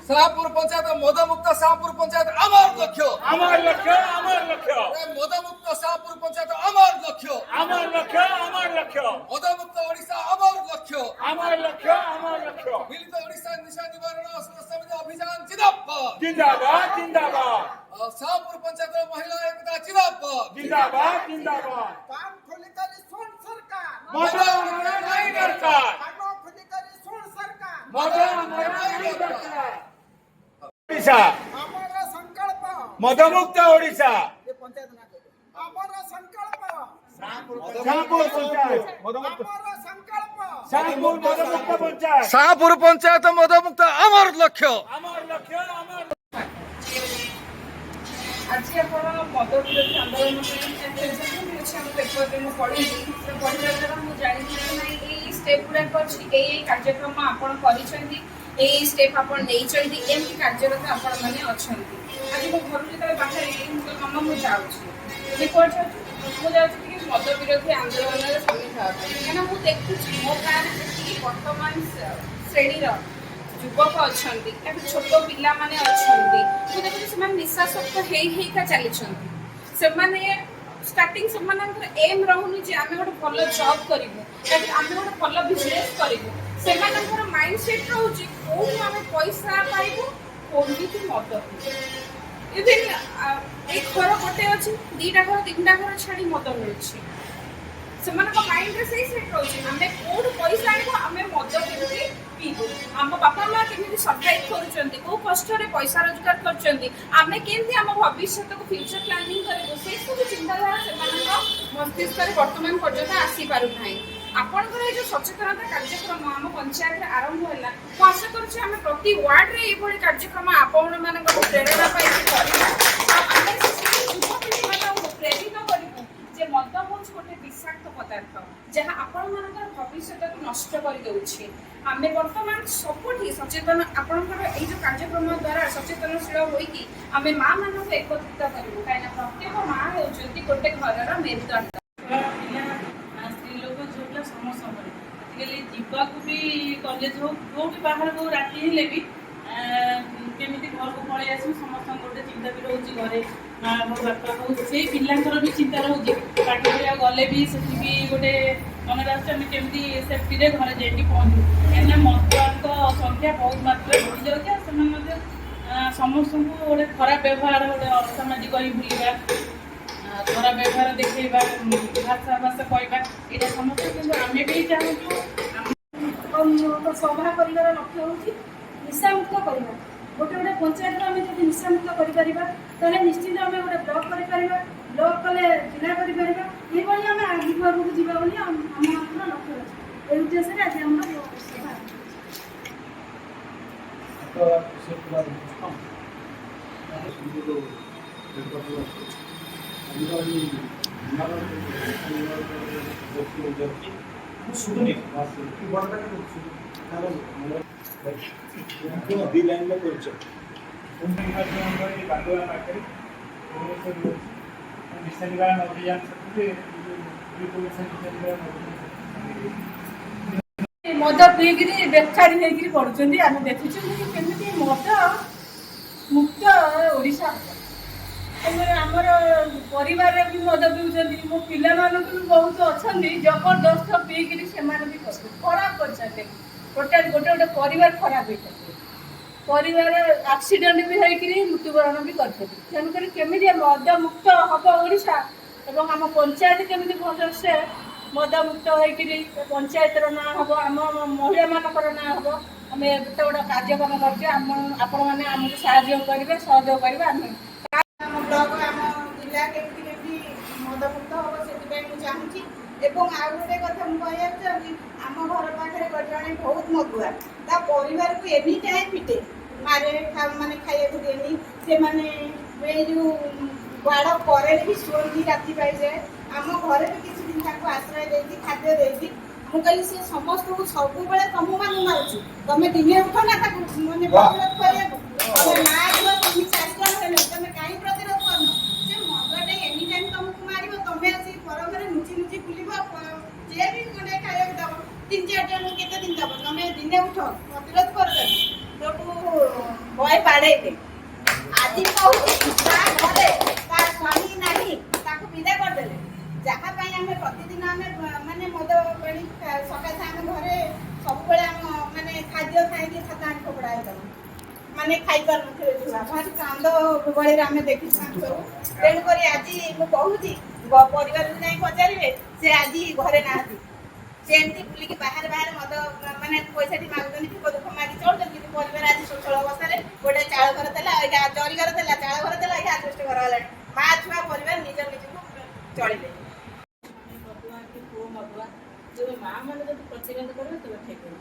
শাহপুর পঞ্চায়েত মদমুক্ত শাহপুর পঞ্চায়েত আমার লক্ষ্য আমার লক্ষ্য আমার লক্ষ্য মদমুক্ত শাহপুর পঞ্চায়েত আমার লক্ষ্য আমার লক্ষ্য আমার লক্ষ্য মদমুক্ত ওড়িশা আমার লক্ষ্য আমার লক্ষ্য আমার লক্ষ্য মিলিত ওড়িশা নিশা নিবারণ সমিতি অভিযান জিন্দাবাদ জিন্দাবাদ জিন্দাবাদ শাহপুর পঞ্চায়েত মহিলা একতা জিন্দাবাদ জিন্দাবাদ জিন্দাবাদ কান খুলিকালি শোন সরকার মদা আমরা নাই দরকার কান খুলিকালি শোন সরকার মদা আমরা নাই দরকার ওড়িশা আমার সংকল্প মদমুক্ত ওড়িশা ये पंचायत ना करो আমার সংকল্প শাহপুর পঞ্চায়েত মদমুক্ত আমার সংকল্প শাহপুর মদমুক্ত পঞ্চায়েত শাহপুর পঞ্চায়েত মদমুক্ত আমার লক্ষ্য আমার লক্ষ্য আমার ଆଜି ଆପଣ ମଦ ବିରୋଧୀ ଆନ୍ଦୋଳନ ପାଇଁ ଆମ ପେପରରେ ମୁଁ ପଢ଼ିଲି ପଢ଼ିବା ଦ୍ୱାରା ମୁଁ ଜାଣିଲି ଯେ ନାଇଁ ଏଇ ଷ୍ଟେପ୍ ଗୁଡ଼ାକ ଅଛି ଏଇ କାର୍ଯ୍ୟକ୍ରମ ଆପଣ କରିଛନ୍ତି ଏଇ ଷ୍ଟେପ୍ ଆପଣ ନେଇଛନ୍ତି ଏମିତି କାର୍ଯ୍ୟରତ ଆପଣମାନେ ଅଛନ୍ତି ଆଜି ମୋ ଘରୁ ଯେତେବେଳେ ବାହାରିଲି ମୁଁ କହିଲି ମାମା ମୁଁ ଯାଉଛି କୁଆଡ଼େ ଯାଉଛି ମୁଁ ଯାଉଛି ଟିକେ ମଦ ବିରୋଧୀ ଆନ୍ଦୋଳନରେ ସାମିଲ ହେବା ପାଇଁ କାହିଁକିନା ମୁଁ ଦେଖୁଛି ମୋ ଗାଁରେ ଯେତିକି ବର୍ତ୍ତମାନ ଶ୍ରେଣୀର ଯୁବକ ଅଛନ୍ତି ଛୋଟ ପିଲାମାନେ ଅଛନ୍ତି ମୁଁ ଦେଖୁଛି ସେମାନେ ନିଶାସକ୍ତ ହେଇକା ଚାଲିଛନ୍ତି ସେମାନେ ଷ୍ଟାର୍ଟିଂ ସେମାନଙ୍କର ଏମ୍ ରହୁନି ଯେ ଆମେ ଗୋଟେ ଭଲ ଜବ୍ କରିବୁ ଆମେ ଗୋଟେ ଭଲ ବିଜନେସ୍ କରିବୁ ସେମାନଙ୍କର ମାଇଣ୍ଡ ସେଟ୍ ରହୁଛି କୋଉଠୁ ଆମେ ପଇସା ପାଇବୁ କେମିତି ମଦ ଇଭିନ୍ ଏଇ ଘର ଗୋଟେ ଅଛି ଦିଟା ଘର ତିନିଟା ଘର ଛାଡ଼ି ମଦ ମିଳୁଛି ସେମାନଙ୍କ ମାଇଣ୍ଡରେ ସେଇ ସେଟ୍ ରହୁଛି ଆମେ କୋଉଠୁ ପଇସା ଆଣିବୁ ଆମେ ମଦ କେମିତି ପିଇବୁ ଆମ ବାପା ମା କେମିତି ସର୍ଭାଇଭ୍ କରୁଛନ୍ତି କୋଉ କଷ୍ଟରେ ପଇସା ରୋଜଗାର କରୁଛନ୍ତି ଆମେ କେମିତି ଆମ ଭବିଷ୍ୟତକୁ ଫ୍ୟୁଚର ପ୍ଲାନିଂ କରିବୁ ସେସବୁ ଚିନ୍ତାଧାରା ସେମାନଙ୍କ ମସ୍ତିଷ୍କରେ ବର୍ତ୍ତମାନ ପର୍ଯ୍ୟନ୍ତ ଆସିପାରୁନାହିଁ ଆପଣଙ୍କର ଏଇ ଯେଉଁ ସଚେତନତା କାର୍ଯ୍ୟକ୍ରମ ଆମ ପଞ୍ଚାୟତରେ ଆରମ୍ଭ ହେଲା ମୁଁ ଆଶା କରୁଛି ଆମେ ପ୍ରତି ୱାର୍ଡରେ ଏଇଭଳି କାର୍ଯ୍ୟକ୍ରମ ଆପଣମାନଙ୍କର ପ୍ରେରଣା ପାଇକି କରିବା ଆଉ ଆମେ ଯୁବପିଢ଼ିମାନଙ୍କୁ ପ୍ରେରିତ କରିବୁ ଯେ ମଦ ହେଉଛି ଗୋଟେ ବିଷାକ୍ତ ପଦାର୍ଥ ଯାହା ଆପଣମାନଙ୍କର ଭବିଷ୍ୟତକୁ ନଷ୍ଟ କରିଦେଉଛି ଆମେ ବର୍ତ୍ତମାନ ସବୁଠି ସଚେତନ ଆପଣଙ୍କର ଏଇ ଯେଉଁ କାର୍ଯ୍ୟକ୍ରମ ଦ୍ୱାରା ସଚେତନଶୀଳ ହୋଇକି ଆମେ ମା ମାନଙ୍କୁ ଏକତ୍ରିତ କରିବୁ କାହିଁକିନା ପ୍ରତ୍ୟେକ ମା ହେଉଛନ୍ତି ଗୋଟେ ଘରର ମେରୁଦଣ୍ଡ ସ୍ତ୍ରୀ ଲୋକ ଝିଅ ପିଲା ସମସ୍ତଙ୍କର ଆଜିକାଲି ଯିବାକୁ ବି କଲେଜ ହଉ ଯୋଉଠି ବାହାରକୁ ରାତି ହେଲେ ବି କେମିତି ଘରକୁ ପଳେଇ ଆସିବୁ ସମସ୍ତଙ୍କ ଗୋଟେ ଚିନ୍ତା ବି ରହୁଛି ଘରେ ମା ହଉ ବାପା ହଉ ସେଇ ପିଲାଙ୍କର ବି ଚିନ୍ତା ରହୁଛି ପାଠ ପଢ଼ିବାକୁ ଗଲେ ବି ସେଠି ବି ଗୋଟେ ମନରେ ଆସୁଛି ଆମେ କେମିତି ସେଫ୍ଟିରେ ଘରେ ଯାଇକି ପହଞ୍ଚିବୁ କାହିଁକିନା ମଦୁଆଙ୍କ ସଂଖ୍ୟା ବହୁତ ମାତ୍ରାରେ ବଢ଼ିଯାଉଛି ଆଉ ସେମାନେ ମଧ୍ୟ ସମସ୍ତଙ୍କୁ ଗୋଟେ ଖରାପ ବ୍ୟବହାର ଗୋଟେ ଅସାମାଜିକ ହିଁ ବୁଲିବା ଖରାପ ବ୍ୟବହାର ଦେଖେଇବା ଭାଷା କହିବା ଏଇଟା ସମସ୍ତେ କିନ୍ତୁ ଆମେ ବି ଚାହୁଁଛୁ ସଭା କରିବାର ଲକ୍ଷ୍ୟ ହେଉଛି ନିଶାମୁକ୍ତ କରିବା ଗୋଟେ ଗୋଟେ ପଞ୍ଚାୟତରେ ଆମେ ଯଦି ନିଶାମୁକ୍ତ କରିପାରିବା ତାହେଲେ ନିଶ୍ଚିତ ଆମେ ଗୋଟେ ବ୍ଲକ୍ କରିପାରିବା ବ୍ଲକ୍ କଲେ ଜିଲ୍ଲା କରିପାରିବା ଏଇଭଳି ଆମେ ଆଗକୁ ଆଗକୁ ଯିବା ବୋଲି ଆମମାନଙ୍କର ଲକ୍ଷ୍ୟ ଅଛି ଏହି ଉଦ୍ଦେଶ୍ୟରେ ଆଜି ଆମର ସଭା ଦି ଲାଇନ୍ କରୁଛ ନିଶା ନିବାରଣ ଅଭିଯାନ ମଦ ପିଇକିରି ବେକାରୀ ହେଇକିରି ପଡ଼ୁଛନ୍ତି ଆମେ ଦେଖୁଛୁ କେମିତି ମଦ ମୁକ୍ତ ଓଡ଼ିଶା ଆମର ପରିବାରରେ ବି ମଦ ପିଉଛନ୍ତି ମୋ ପିଲାମାନଙ୍କୁ ବି ବହୁତ ଅଛନ୍ତି ଜବରଦସ୍ତ ପିଇକିରି ସେମାନେ ବି କରୁଛନ୍ତି ଖରାପ କରିଛନ୍ତି ଟୋଟାଲ ଗୋଟେ ପରିବାର ଖରାପ ହେଇଛନ୍ତି ପରିବାର ଆକ୍ସିଡେଣ୍ଟ ବି ହେଇକିରି ମୃତ୍ୟୁବରଣ ବି କରିଛନ୍ତି ତେଣୁକରି କେମିତି ମଦ ମୁକ୍ତ ହବ ଓଡ଼ିଶା ଏବଂ ଆମ ପଞ୍ଚାୟତ କେମିତି ଭଲସେ ମଦ ମୁକ୍ତ ହେଇକିରି ପଞ୍ଚାୟତର ନାଁ ହବ ଆମ ମହିଳାମାନଙ୍କର ନାଁ ହବ ଆମେ ଏତେ ଗୋଟେ କାର୍ଯ୍ୟକ୍ରମ କରୁଛୁ ଆପଣମାନେ ଆମକୁ ସାହାଯ୍ୟ କରିବେ ସହଯୋଗ କରିବେ ଆମେ ଆମ ବ୍ଲକ ଆମ ଜିଲ୍ଲା କେମିତି କେମିତି ମଦମୁକ୍ତ ହବ ସେଥିପାଇଁ ମୁଁ ଚାହୁଁଛି ଏବଂ ଆଉ ଗୋଟେ କଥା ମୁଁ କହିବାକୁ ଚାହୁଁଛି ଆମ ଘର ପାଖରେ ଜଣେ ବହୁତ ମଦୁଆ ତା ପରିବାରକୁ ଏନି ଟାଇମ୍ ପିଟେ ମାରେ ମାନେ ଖାଇବାକୁ ଦିଏନି ସେମାନେ ଏଇ ଯେଉଁ ବାଡ଼ ପରେ ବି ଶୁଅନ୍ତି ରାତି ପାଇଯାଏ ଆମ ଘରେ ବି କିଛି ଦିନ ତାଙ୍କୁ ଆଶ୍ରୟ ଦେଇଛି ଖାଦ୍ୟ ଦେଇଛି ମୁଁ କହିଲି ସେ ସମସ୍ତଙ୍କୁ ସବୁବେଳେ ତମମାନଙ୍କୁ ମାରୁଛୁ ତମେ ଦିନେ ଉଠ ନା ତାକୁ ମାନେ ପ୍ରତିରୋଧ କରିବାକୁ ତମେ ମା ଝିଅ ତିନି ଚାରି ଜଣ ହେଲେ ତମେ କାହିଁ ପ୍ରତିରୋଧ କରୁନ ସେ ମଦଟେ ଏନି ଟାଇମ୍ ତମକୁ ମାରିବ ତମେ ଆସିକି ପର ଘରେ ଲୁଚି ଲୁଚି ବୁଲିବ ଯିଏ ବି ଗୋଟେ ଖାଇବାକୁ ଦବ ତିନି ଚାରି ଜଣ କେତେ ଦିନ ଦବ ତମେ ଦିନେ ଉଠ ପ୍ରତିରୋଧ କରିଦେବ ବଏ ବାଡ଼େଇଲେ। ଆଜି କହୁଛି ତା ଘରେ ତା ସ୍ୱାମୀ ନାହିଁ, ତାକୁ ବିଦା କରିଦେଲେ। ଯାହା ପାଇଁ ଆମେ ପ୍ରତିଦିନ ଆମେ ମାନେ ମଦ ପାଣି ସକାଶେ ଆମେ ଘରେ ସବୁବେଳେ ଆମ ମାନେ ଖାଦ୍ୟ ଖାଇକି ଛାତ ଆଣି ଫୋପଡ଼ା ହେଇଗଲା, ମାନେ ଖାଇପାରୁନଥିବେ ଛୁଆ, ଭାରି କାନ୍ଦ ଗହଳିରେ ଆମେ ଦେଖିଛୁ ତାଙ୍କୁ ସବୁ। ତେଣୁକରି ଆଜି ମୁଁ କହୁଛି ପରିବାରକୁ ଯାଇ ପଚାରିବେ, ସେ ଆଜି ଘରେ ନାହାନ୍ତି। ସେ ଏମିତି ବୁଲିକି ବାହାରେ ମଦ ମାନେ ପଇସାଟି ମାଗୁଛନ୍ତି, ବିପଦ ଦୁଃଖ ମାଗି ଚଳୁଛନ୍ତି, କିନ୍ତୁ ପରିବାର ଆଜି ସ୍ୱଚ୍ଛଳ ଅବସ୍ଥାରେ ଗୋଟେ ଚାଳ ଘର ଥିଲା, ଏଇଟା ଜରି ଘର ଥିଲା, ଚାଳ ଘର ଥିଲା, ଏଇଟା ଆଜବେଷ୍ଟ ଘର ହେଲାଣି। ମା ଛୁଆ ପରିବାର ନିଜକୁ ଚଳିଲେ। ମଦୁଆ କି ପୁଅ ମଦୁଆ, ତେବେ ମା ମାନେ ଯଦି ପ୍ରତିରୋଧ କରିବେ ତେବେ ଠିକ୍ ହେବ।